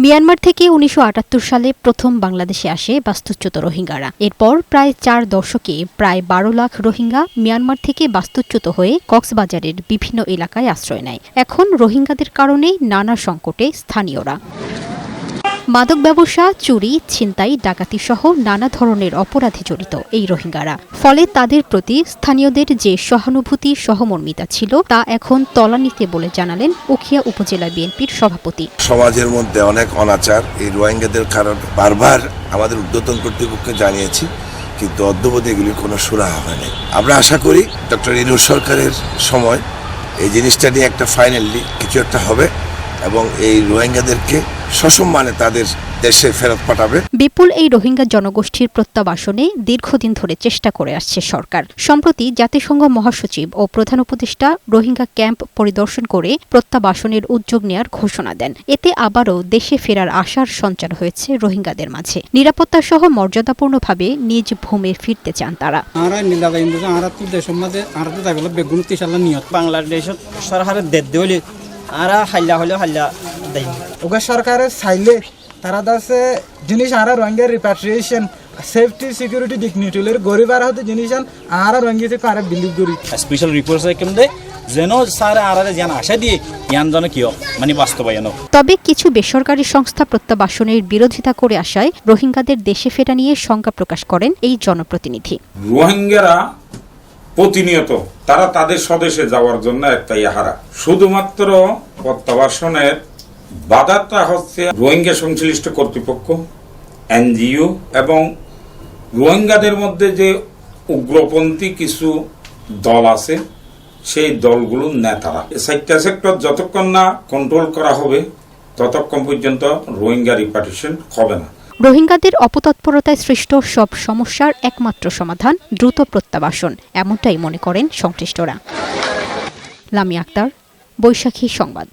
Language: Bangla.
মিয়ানমার থেকে ১৯৭৮ সালে প্রথম বাংলাদেশে আসে বাস্তুচ্যুত রোহিঙ্গারা। এরপর প্রায় ৪ দশকে প্রায় ১২ লাখ রোহিঙ্গা মিয়ানমার থেকে বাস্তুচ্যুত হয়ে কক্সবাজারের বিভিন্ন এলাকায় আশ্রয় নেয়। এখন রোহিঙ্গাদের কারণে নানা সংকটে স্থানীয়রা। মাদক ব্যবসা, চুরি, ছিনতাই, ডাকাতি সহ নানা ধরনের অপরাধে জড়িত এই রোহিঙ্গারা। ফলে তাদের প্রতি স্থানীয়দের যে সহানুভূতি, সহমর্মিতা ছিল তা এখন তলানিতে বলে জানালেন উখিয়া উপজেলা বিএনপির সভাপতি। সমাজের মধ্যে অনেক অনাচার এই রোহিঙ্গাদের কারণ বারবার আমাদের ঊর্ধ্বতন কর্তৃপক্ষকে জানিয়েছি, কিন্তু অদ্যবধি এগুলির কোনো সুরাহা হয়নি। আমরা আশা করি ডক্টর ইউনূস সরকারের সময় এই জিনিসটা নিয়ে একটা ফাইনালি কিছু একটা হবে এবং এই রোহিঙ্গাদেরকে সসম্মানে তাদের দেশে ফেরত পাঠাবে। বিপুল এই রোহিঙ্গা জনগোষ্ঠীর প্রত্যাবাসনে দীর্ঘদিন ধরে চেষ্টা করে আসছে সরকার। সম্প্রতি জাতিসংঘ মহাসচিব ও প্রধান উপদেষ্টা রোহিঙ্গা ক্যাম্প পরিদর্শন করে প্রত্যাবাসনের উদ্যোগ নেয়ার ঘোষণা দেন। এতে আবারও দেশে ফেরার আশার সঞ্চার হয়েছে রোহিঙ্গাদের মাঝে। নিরাপত্তা সহ মর্যাদাপূর্ণভাবে নিজ ভূমে ফিরতে চান তারা। বাংলাদেশত সরকারের দেশ আরা হাল্লা হলে হাল্লা দেয় ওগা সরকারের চাইলে তারা দাসে জিনিস আরা রোহিঙ্গার রিপাট্রিয়েশন সেফটি সিকিউরিটি ডিগনিটিলের গরিব আর হতে জিনিস আরা রোহিঙ্গিতে কারে বিলিভ করি স্পেশাল রিপোর্টস কেমনে যেন স্যার আরারে যেন আশা দিয়ে জ্ঞান জন কিয় মানে বাস্তবায়ন। তবে কিছু বেসরকারি সংস্থা প্রত্যাবাসনের বিরোধিতা করে আসায় রোহিঙ্গাদের দেশে ফেরা নিয়ে শঙ্কা প্রকাশ করেন এই জনপ্রতিনিধি। রোহিঙ্গারা প্রতিনিয়ত তারা তাদের স্বদেশে যাওয়ার জন্য একটা ইহারা, শুধুমাত্র প্রত্যাবাসনের বাধাটা হচ্ছে রোহিঙ্গা সংশ্লিষ্ট কর্তৃপক্ষ, এনজিও এবং রোহিঙ্গাদের মধ্যে যে উগ্রপন্থী কিছু দল আছে সেই দলগুলোর নেতারা। চারটা সেক্টর যতক্ষণ না কন্ট্রোল করা হবে ততক্ষণ পর্যন্ত রোহিঙ্গা রিপার্টিশন হবে না। রোহিঙ্গাদের অপতৎপরতায় সৃষ্ট সব সমস্যার একমাত্র সমাধান দ্রুত প্রত্যাবাসন, এমনটাই মনে করেন সংশ্লিষ্টরা। লামিয়া আক্তার, বৈশাখী সংবাদ।